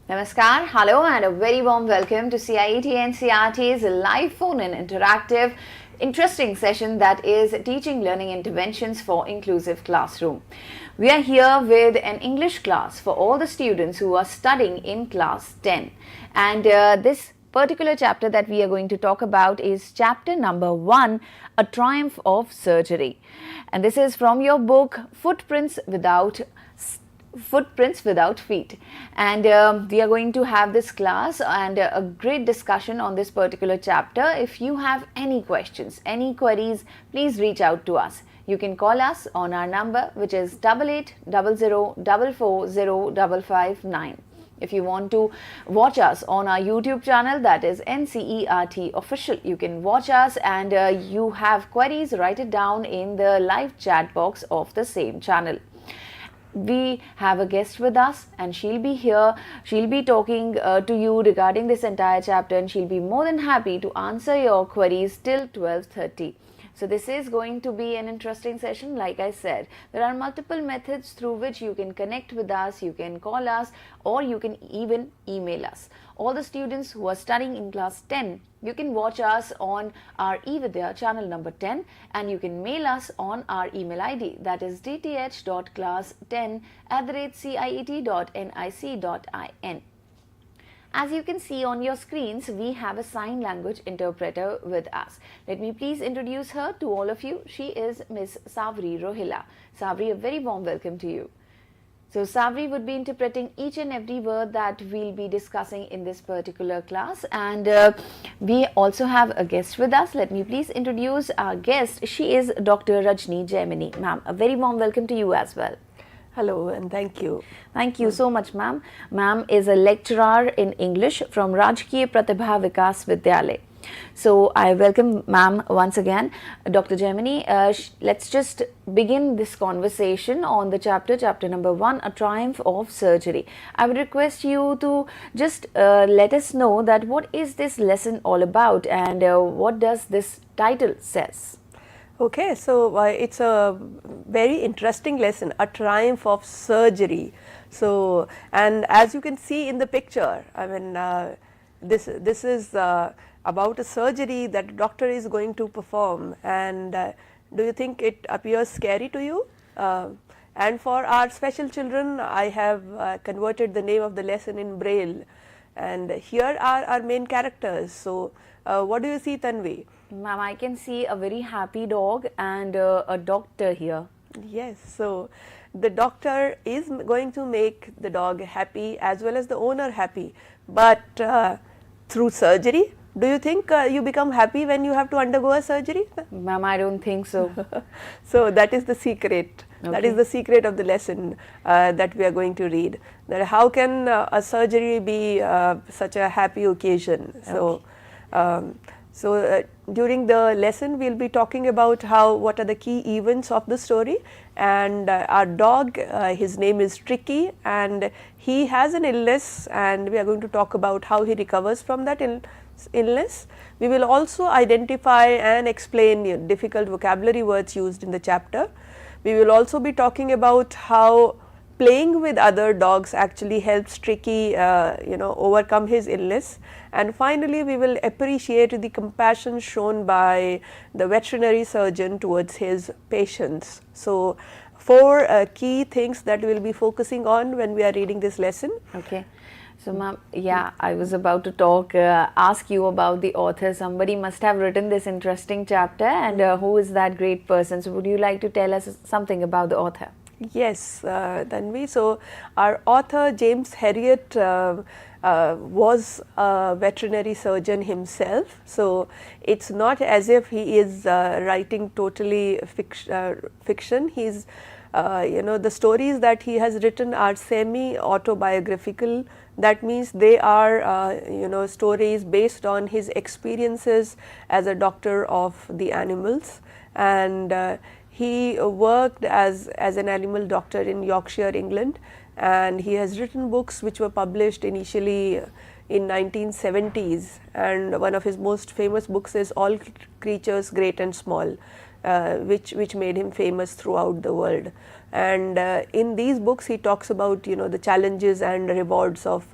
Namaskar, hello and a very warm welcome to CIET NCERT's live phone-in interactive interesting session that is Teaching Learning Interventions for Inclusive Classroom. We are here with an English class for all the students who are studying in class 10, and this particular chapter that we are going to talk about is chapter number 1, A Triumph of Surgery, and this is from your book Footprints Without Feet, and we are going to have this class and a great discussion on this particular chapter. If you have any questions, any queries, please reach out to us. You can call us on our number, which is 8800440559. If you want to watch us on our YouTube channel, that is NCERT Official, you can watch us, and you have queries, write it down in the live chat box of the same channel. We have a guest with us, and she'll be here. She'll be talking to you regarding this entire chapter, and she'll be more than happy to answer your queries till 12:30. So this is going to be an interesting session. Like I said, there are multiple methods through which you can connect with us. You can call us, or you can even email us. All the students who are studying in class 10, you can watch us on our eVidya channel number 10, and you can mail us on our email ID, that is dth.class10@ciet.nic.in. As you can see on your screens, we have a sign language interpreter with us. Let me please introduce her to all of you. She is Miss Savri Rohila. Savri, a very warm welcome to you. So Savri would be interpreting each and every word that we'll be discussing in this particular class, and we also have a guest with us. Let me please introduce our guest. She is Dr. Rajni Jaimini. Ma'am, a very warm welcome to you as well. Hello and thank you. Thank you so much, ma'am. Ma'am is a lecturer in English from Rajkiya Pratibha Vikas Vidyalay. So I welcome ma'am once again. Dr. Jaimini, let's just begin this conversation on the chapter number 1, A Triumph of Surgery. I would request you to just let us know that what is this lesson all about, and what does this title says? Okay, so it's a very interesting lesson, A Triumph of Surgery. So, and as you can see in the picture, I mean, this is about a surgery that the doctor is going to perform, and do you think it appears scary to you? And for our special children, I have converted the name of the lesson in Braille, and here are our main characters. So, what do you see, Tanvi? Ma'am, I can see a very happy dog and a doctor here. Yes, so the doctor is going to make the dog happy as well as the owner happy, but through surgery. Do you think you become happy when you have to undergo a surgery? Ma'am, I don't think so. So that is the secret. Okay. That is the secret of the lesson that we are going to read. That how can a surgery be such a happy occasion? So, okay. During the lesson, we'll be talking about what are the key events of the story, and our dog, his name is Tricky, and he has an illness, and we are going to talk about how he recovers from that illness. We will also identify and explain difficult vocabulary words used in the chapter. We will also be talking about how playing with other dogs actually helps Tricky overcome his illness, and finally we will appreciate the compassion shown by the veterinary surgeon towards his patients. So 4 key things that we will be focusing on when we are reading this lesson. Okay. So ma'am, yeah, I was about to ask you about the author. Somebody must have written this interesting chapter, and who is that great person? So would you like to tell us something about the author? Yes, Tanvi. So our author James Herriot was a veterinary surgeon himself. So it's not as if he is writing totally fiction. He's the stories that he has written are semi-autobiographical. That means they are stories based on his experiences as a doctor of the animals, and he worked as an animal doctor in Yorkshire, England, and he has written books which were published initially in 1970s, and one of his most famous books is All Creatures Great and Small, which made him famous throughout the world. And in these books he talks about the challenges and rewards of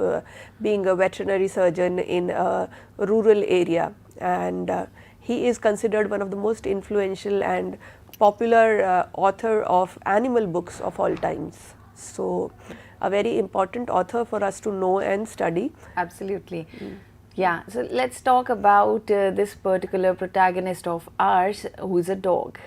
being a veterinary surgeon in a rural area, and he is considered one of the most influential and popular author of animal books of all times. So a very important author for us to know and study. Absolutely. Yeah, so let's talk about this particular protagonist of ours, who is a dog.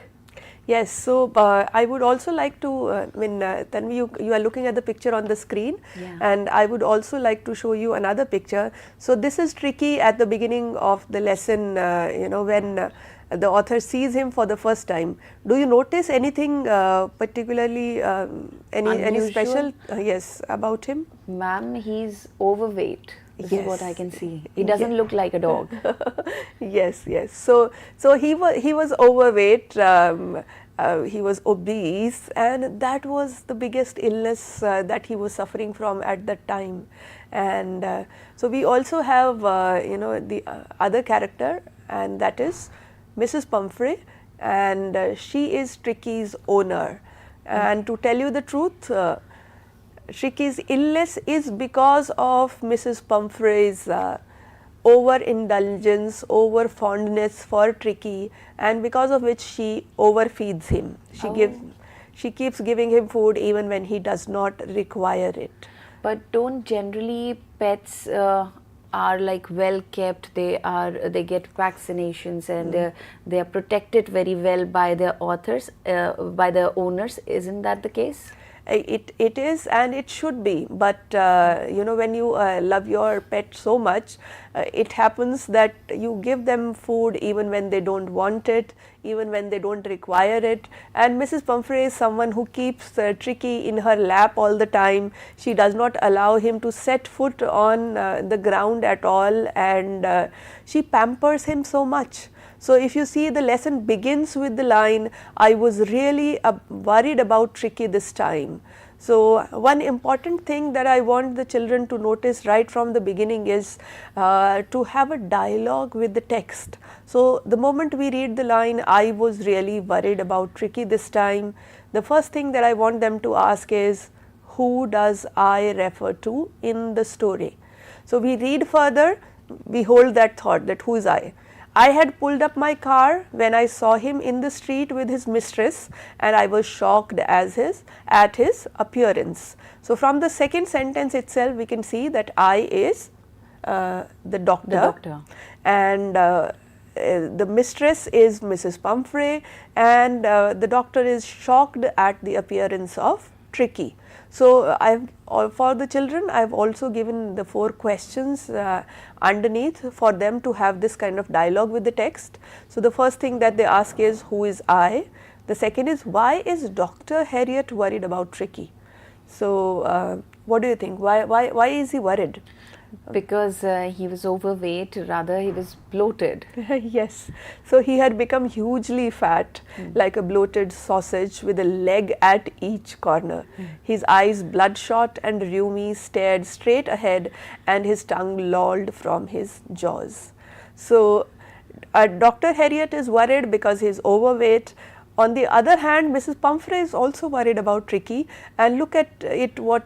Yes, so I would also like to, Tanvi, you are looking at the picture on the screen, and I would also like to show you another picture. So this is Tricky at the beginning of the lesson, when the author sees him for the first time. Do you notice anything particularly, any special, yes, about him? Ma'am, he's overweight. This is what I can see. He doesn't look like a dog. Yes, yes. So he was overweight. He was obese, and that was the biggest illness that he was suffering from at that time. And so we also have the other character, and that is Mrs. Pumphrey, and she is Tricky's owner. And to tell you the truth, Tricky's illness is because of Mrs. Pumphrey's overindulgence, over fondness for Tricky, and because of which she overfeeds him. She keeps giving him food even when he does not require it. But don't generally pets are like well kept? They get vaccinations, and they are protected very well by their by the owners. Isn't that the case? It is, and it should be, but when you love your pet so much, it happens that you give them food even when they don't want it, even when they don't require it. And Mrs. Pumphrey is someone who keeps Tricky in her lap all the time. She does not allow him to set foot on the ground at all, and she pampers him so much. So if you see, the lesson begins with the line, "I was really worried about Tricky this time." So one important thing that I want the children to notice right from the beginning is to have a dialogue with the text. So the moment we read the line, "I was really worried about Tricky this time," the first thing that I want them to ask is, who does I refer to in the story? So we read further, we hold that thought, that who is I? I had pulled up my car when I saw him in the street with his mistress, and I was shocked at his appearance. So from the second sentence itself, we can see that I is the doctor. And the mistress is Mrs. Pumphrey, and the doctor is shocked at the appearance of Tricky. So for the children, I have also given the 4 questions underneath for them to have this kind of dialogue with the text. So the first thing that they ask is, who is I? The second is, why is Dr. Harriet worried about Tricky? So what do you think? Why is he worried? Because he was overweight, rather he was bloated. Yes, so he had become hugely fat, like a bloated sausage with a leg at each corner. His eyes, bloodshot and rheumy, stared straight ahead, and his tongue lolled from his jaws. So Dr. Harriet is worried because he is overweight. On the other hand, Mrs. Pumphrey is also worried about Tricky, and look at it, what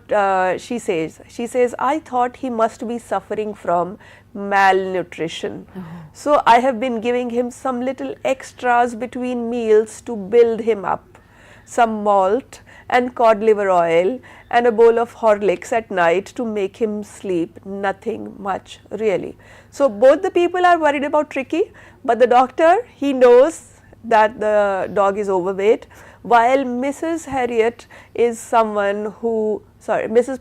she says. She says, I thought he must be suffering from malnutrition. So I have been giving him some little extras between meals to build him up. Some malt and cod liver oil and a bowl of Horlicks at night to make him sleep. Nothing much really. So both the people are worried about Tricky, but the doctor, he knows that the dog is overweight, while Mrs.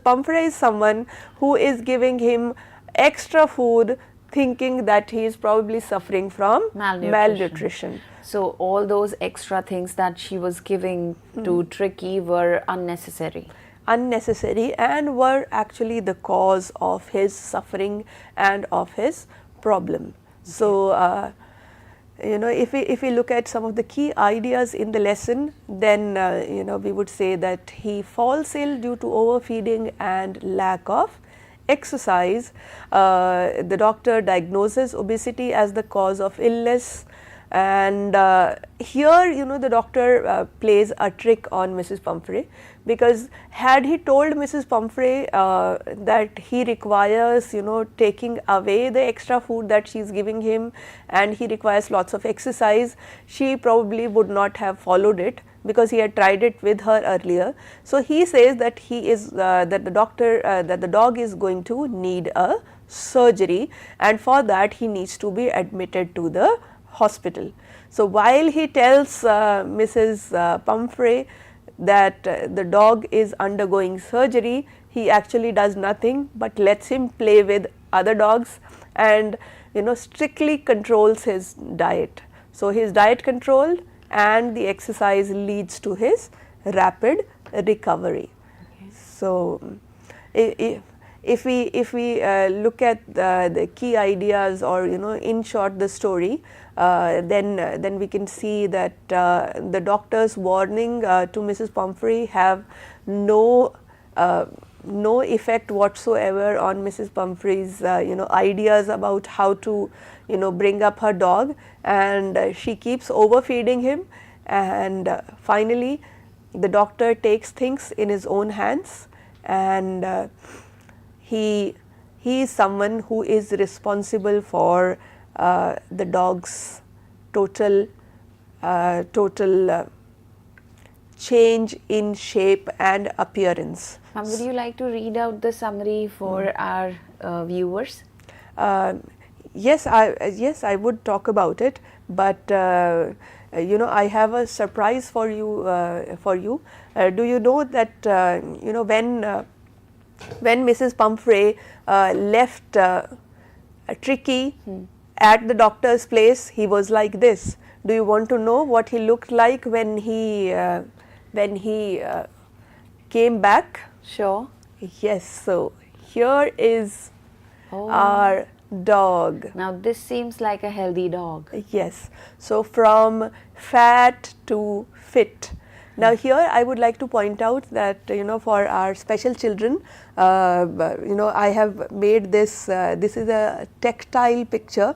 Pumphrey is someone who is giving him extra food, thinking that he is probably suffering from malnutrition. So all those extra things that she was giving to Tricky were unnecessary. And were actually the cause of his suffering and of his problem. So if we look at some of the key ideas in the lesson, then we would say that he falls ill due to overfeeding and lack of exercise, the doctor diagnoses obesity as the cause of illness. And here, you know, the doctor plays a trick on Mrs. Pumphrey, because had he told Mrs. Pumphrey that he requires, you know, taking away the extra food that she is giving him, and he requires lots of exercise, she probably would not have followed it, because he had tried it with her earlier. So he says that he is that the dog is going to need a surgery, and for that he needs to be admitted to the hospital. So while he tells Mrs. Pumphrey that the dog is undergoing surgery, he actually does nothing but lets him play with other dogs, and, you know, strictly controls his diet. So his diet controlled, and the exercise leads to his rapid recovery. Okay. So if we look at the key ideas, or, you know, in short the story, then we can see that the doctor's warning to Mrs. Pumphrey have no effect whatsoever on Mrs. Pumphrey's you know, ideas about how to, you know, bring up her dog, and she keeps overfeeding him, and finally the doctor takes things in his own hands, and he is someone who is responsible for the dog's total change in shape and appearance. Would you like to read out the summary for our viewers? Yes, I would talk about it, but you know, I have a surprise for you. Do you know that you know, when Mrs. Pumphrey left Tricky at the doctor's place, he was like this. Do you want to know what he looked like when he came back? Sure. Yes. So here is our dog. Now this seems like a healthy dog. Yes. So from fat to fit. Now here I would like to point out that, you know, for our special children, you know, I have made this, this is a tactile picture,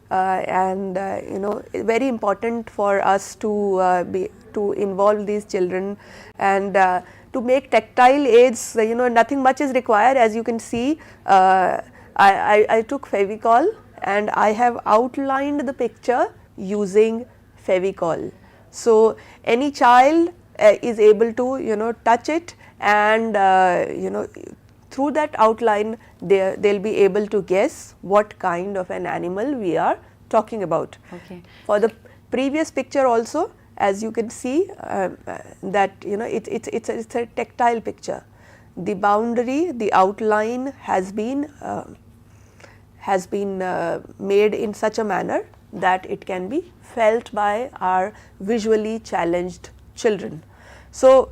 and you know, very important for us to involve these children, and to make tactile aids, you know, nothing much is required. As you can see, I took Fevicol and I have outlined the picture using Fevicol. So any child is able to, you know, touch it, and you know, through that outline they'll be able to guess what kind of an animal we are talking about. Okay. For the previous picture also, as you can see, that, you know, it's a tactile picture. The boundary, the outline has been made in such a manner that it can be felt by our visually challenged children. So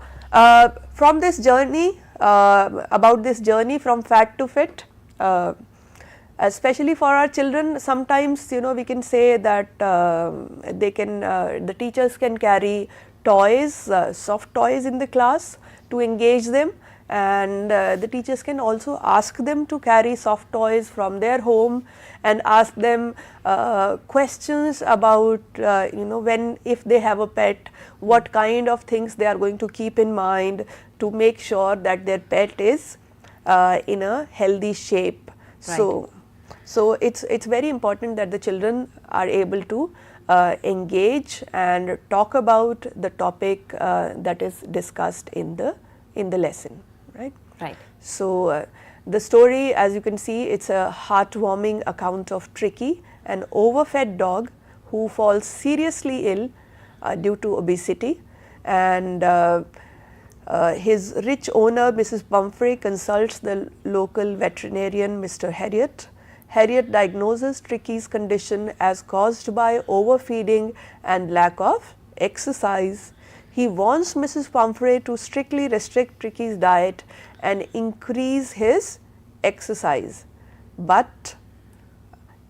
from this journey, about this journey from fat to fit, especially for our children, sometimes, you know, we can say that they can, the teachers can carry toys, soft toys in the class to engage them, and the teachers can also ask them to carry soft toys from their home and ask them questions about, you know, if they have a pet, what kind of things they are going to keep in mind to make sure that their pet is in a healthy shape. Right. So it's very important that the children are able to engage and talk about the topic that is discussed in the lesson, right? Right. So the story, as you can see, it's a heartwarming account of Tricky, an overfed dog who falls seriously ill due to obesity, and his rich owner, Mrs. Pumphrey, consults the local veterinarian, Mr. Harriet. Harriet diagnoses Tricky's condition as caused by overfeeding and lack of exercise. He wants Mrs. Pumphrey to strictly restrict Tricky's diet and increase his exercise, but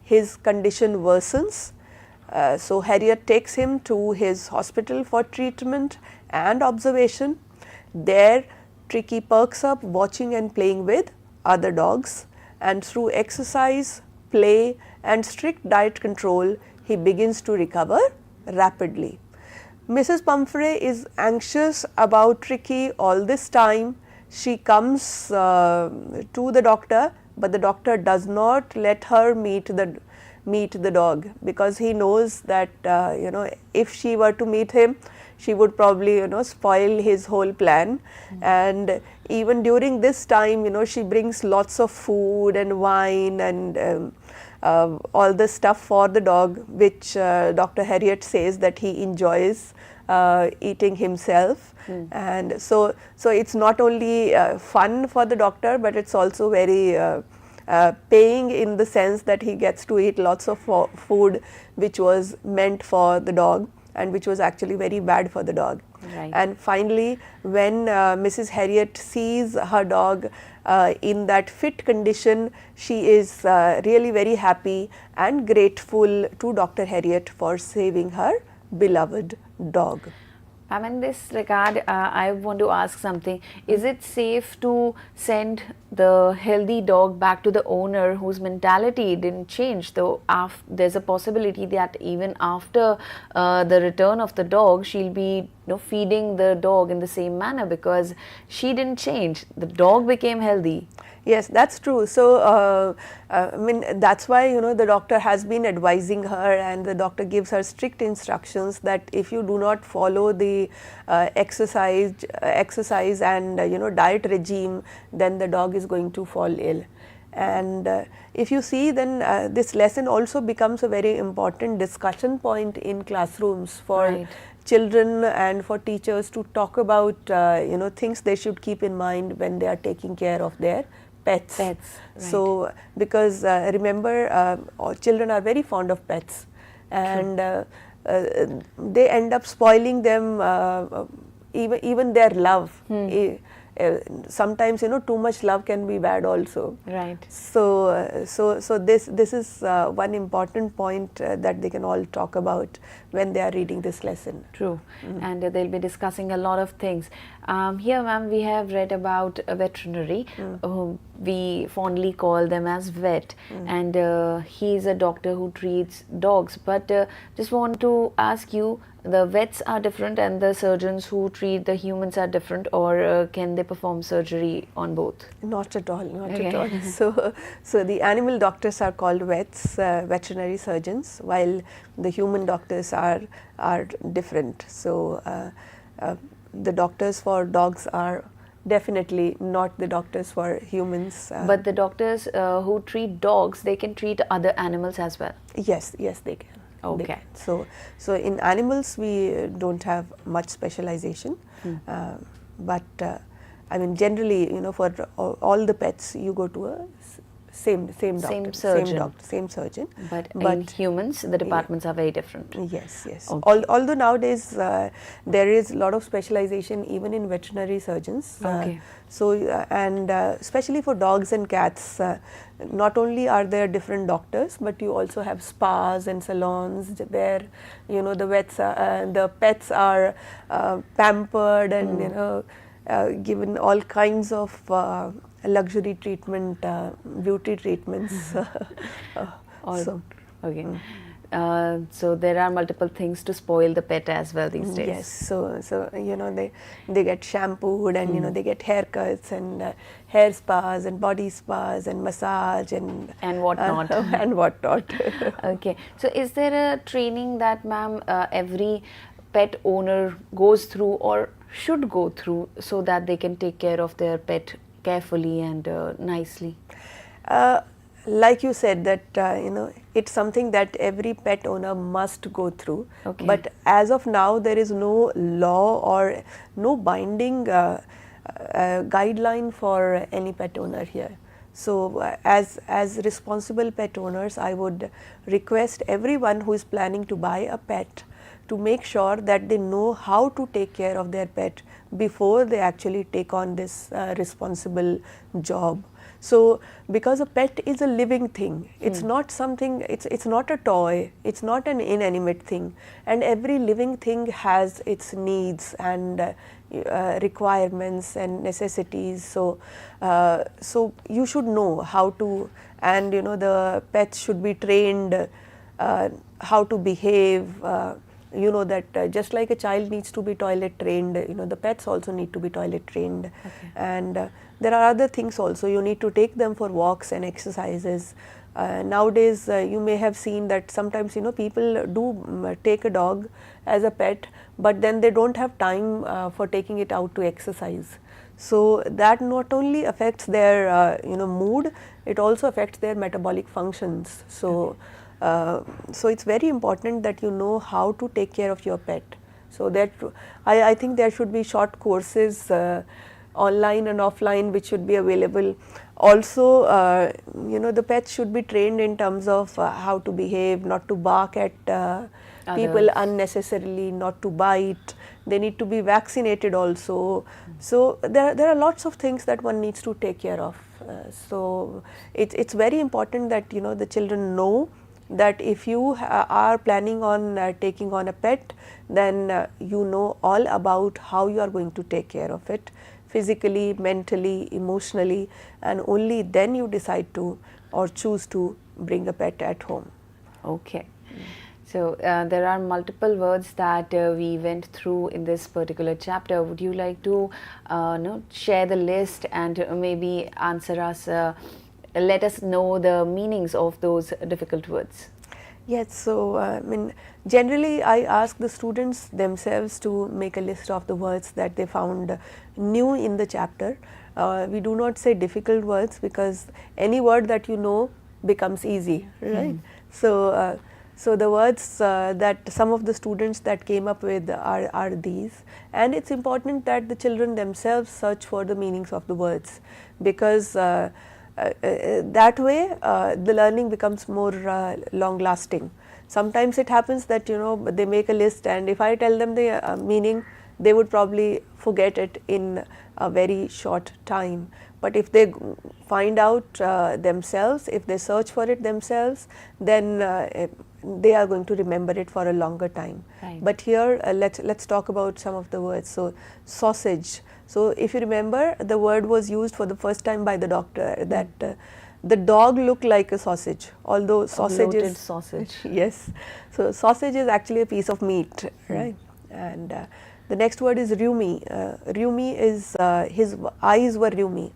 his condition worsens. So Harriet takes him to his hospital for treatment and observation. There, Tricky perks up watching and playing with other dogs. and through exercise, play and strict diet control, he begins to recover rapidly. Mrs. Pumphrey is anxious about Tricky all this time. She comes to the doctor, but the doctor does not let her meet the dog, because he knows that if she were to meet him, she would probably spoil his whole plan. And even during this time, she brings lots of food and wine and all the stuff for the dog, which Dr. Harriet says that he enjoys eating himself. And so it's not only fun for the doctor, but it's also very paying in the sense that he gets to eat lots of food which was meant for the dog and which was actually very bad for the dog. Right. And finally, when Mrs. Harriet sees her dog in that fit condition, she is really very happy and grateful to Dr. Harriet for saving her beloved dog. Ma'am, in this regard, I want to ask something. Is it safe to send the healthy dog back to the owner whose mentality didn't change? Though there's a possibility that even after the return of the dog, she'll be feeding the dog in the same manner because she didn't change. The dog became healthy. Yes, that's true. So, I mean, that's why the doctor has been advising her, and the doctor gives her strict instructions that if you do not follow the exercise and diet regime, then the dog is going to fall ill. And if you see, then this lesson also becomes a very important discussion point in classrooms for Right. children and for teachers to talk about things they should keep in mind when they are taking care of their pets. Right. So, because remember, children are very fond of pets, and they end up spoiling them, even their love. Sometimes too much love can be bad also. Right. So this is one important point that they can all talk about when they are reading this lesson. True. And they'll be discussing a lot of things. Here, ma'am, we have read about a veterinary. We fondly call them as vet, and he's a doctor who treats dogs. But just want to ask you, the vets are different and the surgeons who treat the humans are different, or can they perform surgery on both? Not at all, not Okay. at all. So the animal doctors are called vets, veterinary surgeons, while the human doctors are different. So the doctors for dogs are definitely not the doctors for humans. But the doctors who treat dogs, they can treat other animals as well. Yes, they can. They Okay. can. So in animals we don't have much specialization, but I mean generally for all the pets you go to a same doctor, same surgeon. But in humans, the departments are very different. Yes. Okay. Although nowadays there is a lot of specialization even in veterinary surgeons. Okay. So and especially for dogs and cats, not only are there different doctors, but you also have spas and salons where the pets are pampered and given all kinds of luxury treatment, beauty treatments. Okay. So there are multiple things to spoil the pet as well these days. Yes, so they get shampooed and they get haircuts and hair spas and body spas and massage and whatnot. And whatnot. Okay. So is there a training that, ma'am, every pet owner goes through or should go through so that they can take care of their pet carefully and nicely? Like you said that it's something that every pet owner must go through. Okay. But as of now there is no law or no binding guideline for any pet owner here. So as responsible pet owners, I would request everyone who is planning to buy a pet to make sure that they know how to take care of their pet before they actually take on this responsible job. So because a pet is a living thing, it's not something, it's not a toy, it's not an inanimate thing, and every living thing has its needs and requirements and necessities. So so you should know how to, and you know, the pets should be trained how to behave. You know that just like a child needs to be toilet trained, you know, the pets also need to be toilet trained. Okay. And there are other things also. You need to take them for walks and exercises. Nowadays you may have seen that sometimes, you know, people do take a dog as a pet, but then they don't have time for taking it out to exercise. So that not only affects their you know, mood, it also affects their metabolic functions. So so it's very important that you know how to take care of your pet. So that I think there should be short courses online and offline which should be available. Also you know, the pets should be trained in terms of how to behave, not to bark at people unnecessarily, not to bite. They need to be vaccinated also. So there are lots of things that one needs to take care of. So it's very important that, you know, the children know that if you are planning on taking on a pet, then you know all about how you are going to take care of it, physically, mentally, emotionally, and only then you decide to or choose to bring a pet at home. Okay. So there are multiple words that we went through in this particular chapter. Would you like to share the list and maybe answer us, let us know the meanings of those difficult words? Yes, so I mean, generally I ask the students themselves to make a list of the words that they found new in the chapter. We do not say difficult words, because any word that you know becomes easy, right? So so the words that some of the students that came up with are these, and it's important that the children themselves search for the meanings of the words, because that way the learning becomes more long lasting. Sometimes it happens that, you know, they make a list, and if I tell them the meaning, they would probably forget it in a very short time. But if they find out themselves, if they search for it themselves, then they are going to remember it for a longer time. Right. But here let's talk about some of the words. So sausage. So if you remember, the word was used for the first time by the doctor, that the dog looked like a sausage, although sausage is sausage. Yes. So sausage is actually a piece of meat, right? And the next word is rheumy. Rheumy is his eyes were rheumy.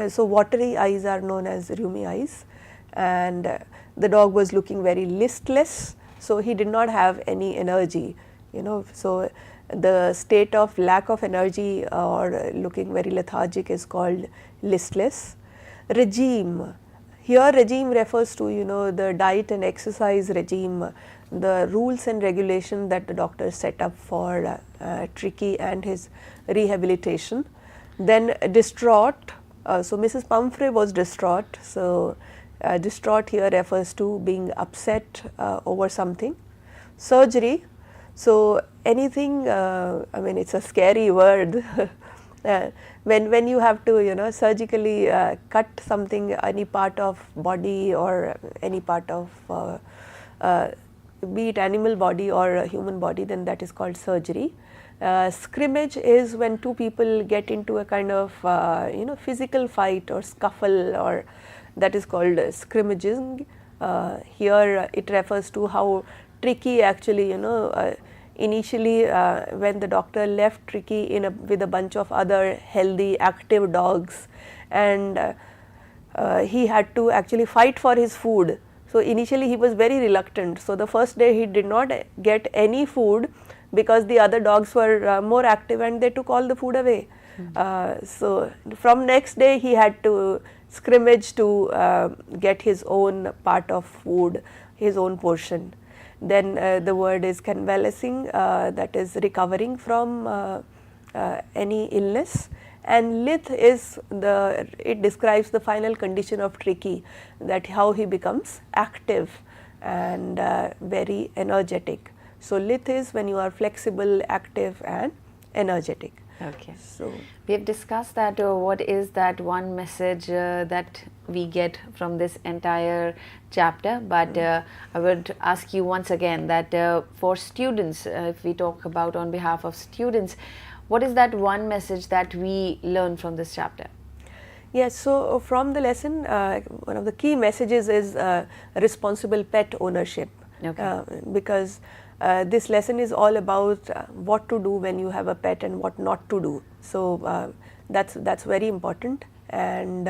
So watery eyes are known as rheumy eyes, and the dog was looking very listless. So he did not have any energy, you know. So the state of lack of energy or looking very lethargic is called listless. Regime. Here regime refers to, you know, the diet and exercise regime, the rules and regulation that the doctor set up for Tricky and his rehabilitation. Then distraught. So Mrs. Pumphrey was distraught. So distraught here refers to being upset over something. Surgery. So anything, I mean, it's a scary word. When you have to, you know, surgically cut something, any part of body or any part of be it animal body or a human body, then that is called surgery. Scrimmage is when two people get into a kind of you know, physical fight or scuffle, or that is called scrimmaging. Here it refers to how Tricky actually, you know, initially when the doctor left Tricky with a bunch of other healthy active dogs, and he had to actually fight for his food. So initially he was very reluctant. So the first day he did not get any food because the other dogs were more active and they took all the food away. So from next day he had to scrimmage to get his own part of food, his own portion. Then the word is convalescing, that is recovering from any illness. And lith is it describes the final condition of Tricky, that how he becomes active and very energetic. So lith is when you are flexible, active and energetic. Okay. So We have discussed that what is that one message that we get from this entire chapter, but I would ask you once again that for students, if we talk about on behalf of students, what is that one message that we learn from this chapter? yes, so from the lesson, one of the key messages is responsible pet ownership. Okay. Because this lesson is all about what to do when you have a pet and what not to do. So that's very important. And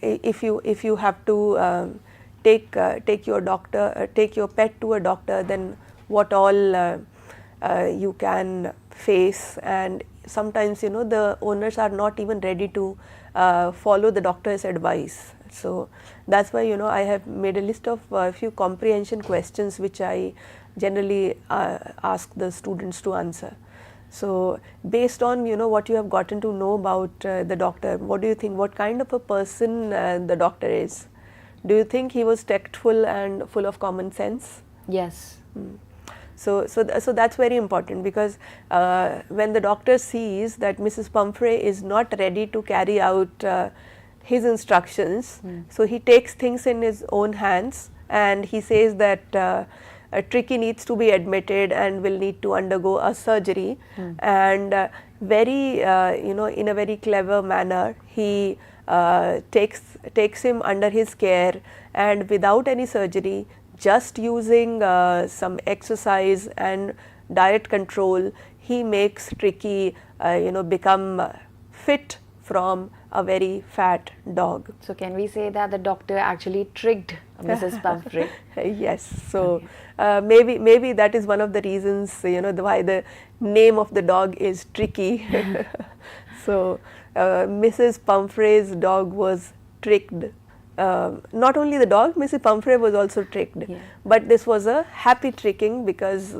if you have to take your pet to a doctor, then what all you can face. And sometimes the owners are not even ready to follow the doctor's advice. So that's why I have made a list of a few comprehension questions which I generally ask the students to answer. So based on what you have gotten to know about the doctor, what do you think, what kind of a person the doctor is? Do you think he was tactful and full of common sense? Yes. So that's very important, because when the doctor sees that Mrs. Pumphrey is not ready to carry out his instructions, so he takes things in his own hands, and he says that Tricky needs to be admitted and will need to undergo a surgery, and very in a very clever manner he takes him under his care, and without any surgery, just using some exercise and diet control, he makes Tricky become fit from a very fat dog. So can we say that the doctor actually tricked Mrs. Pumphrey? Yes. So maybe that is one of the reasons why the name of the dog is Tricky. So Mrs. Pumphrey's dog was tricked. Not only the dog, Mrs. Pumphrey was also tricked. Yeah. But this was a happy tricking, because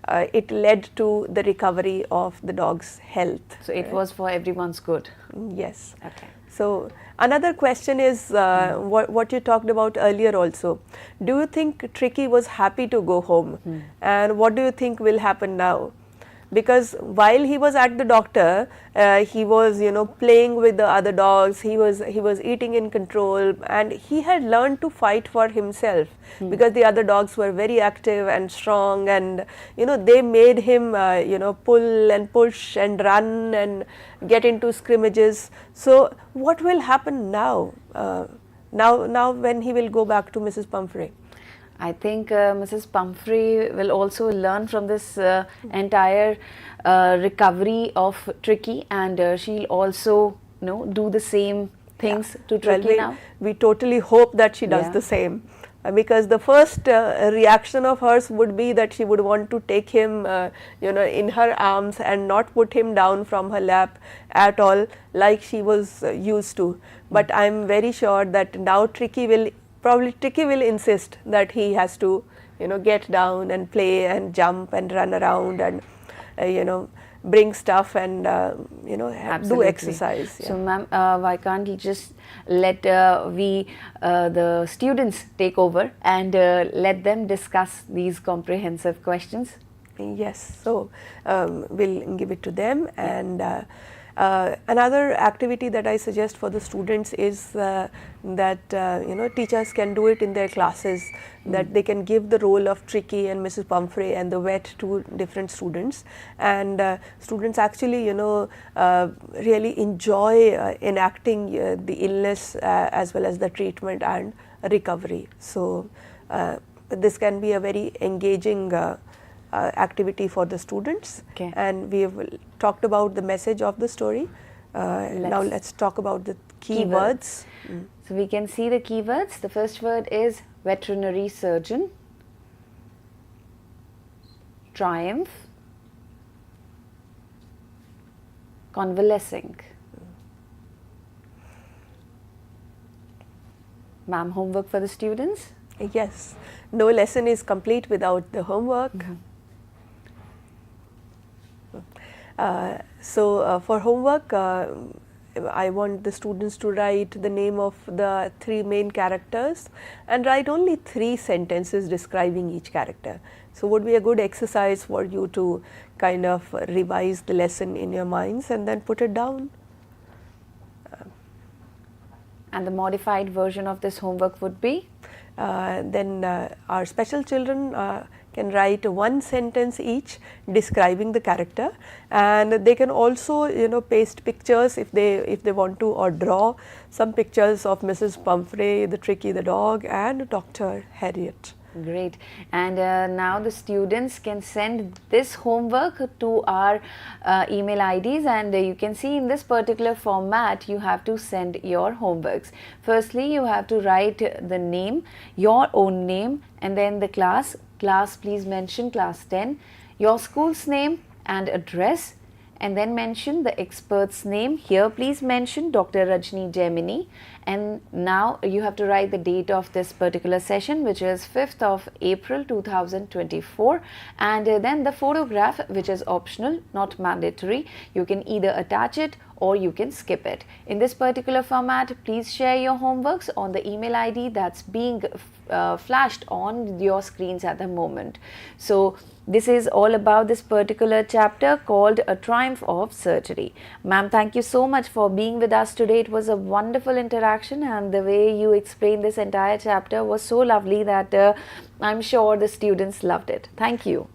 it led to the recovery of the dog's health. So it was for everyone's good. Yes. Okay. So another question is what you talked about earlier also. Do you think Tricky was happy to go home? And what do you think will happen now? Because while he was at the doctor, he was playing with the other dogs, he was eating in control, and he had learned to fight for himself, because the other dogs were very active and strong, and they made him pull and push and run and get into scrimmages. So what will happen now, now when he will go back to Mrs. Pumphrey? I think Mrs. Pumphrey will also learn from this entire recovery of Tricky, and she'll also do the same things to Tricky now. We totally hope that she does the same, because the first reaction of hers would be that she would want to take him in her arms and not put him down from her lap at all like she was used to. But I'm very sure that now Tricky will insist that he has to get down and play and jump and run around and bring stuff and do exercise. So ma'am, why can't you just let the students take over and let them discuss these comprehensive questions? Yes, so we'll give it to them. And another activity that I suggest for the students is that teachers can do it in their classes, that they can give the role of Tricky and Mrs. Pumphrey and the vet to different students, and students actually really enjoy enacting the illness as well as the treatment and recovery. So this can be a very engaging activity for the students. Okay. And we have talked about the message of the story. Now let's talk about the keywords. So we can see the keywords. The first word is veterinary surgeon, triumph, convalescing. Ma'am, homework for the students? Yes, no lesson is complete without the homework. So for homework, I want the students to write the name of the 3 main characters and write only 3 sentences describing each character. So, would be a good exercise for you to kind of revise the lesson in your minds and then put it down. And the modified version of this homework would be? Then our special children can write 1 sentence each describing the character, and they can also paste pictures if they want to, or draw some pictures of Mrs. Pumphrey, the Tricky the dog, and Dr. Harriet. Great. And now the students can send this homework to our email IDs, and you can see in this particular format you have to send your homeworks. Firstly, you have to write the name, your own name, and then the class. Class, please mention class 10, your school's name and address, and then mention the expert's name. Here please mention Dr. Rajni Gemini, and now you have to write the date of this particular session, which is 5th of April 2024, and then the photograph, which is optional, not mandatory. You can either attach it or you can skip it. In this particular format, please share your homeworks on the email ID that's being flashed on your screens at the moment. So this is all about this particular chapter called A Triumph of Surgery. Ma'am, thank you so much for being with us today. It was a wonderful interaction, and the way you explained this entire chapter was so lovely that I'm sure the students loved it. Thank you.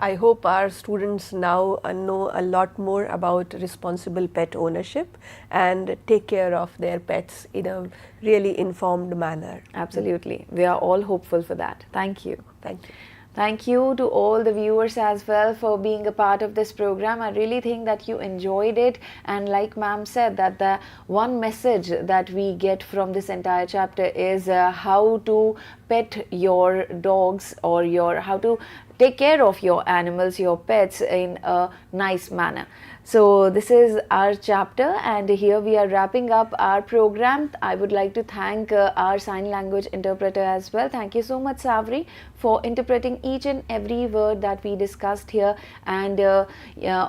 I hope our students now know a lot more about responsible pet ownership and take care of their pets in a really informed manner. Absolutely. We are all hopeful for that. Thank you. Thank you. Thank you to all the viewers as well for being a part of this program. I really think that you enjoyed it, and like ma'am said, that the one message that we get from this entire chapter is how to pet your dogs, or how to take care of your animals, your pets, in a nice manner. So this is our chapter, and here we are wrapping up our program. I would like to thank our sign language interpreter as well. Thank you so much, Savri, for interpreting each and every word that we discussed here, and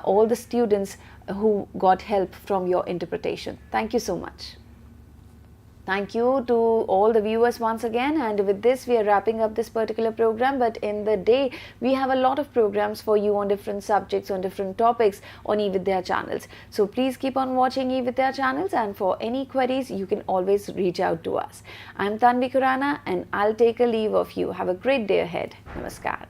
all the students who got help from your interpretation. Thank you so much. Thank you to all the viewers once again, and with this we are wrapping up this particular program. But in the day we have a lot of programs for you on different subjects, on different topics on eVidya channels. So please keep on watching eVidya channels, and for any queries you can always reach out to us. I'm Tanvi Khurana, and I'll take a leave of you. Have a great day ahead. Namaskar.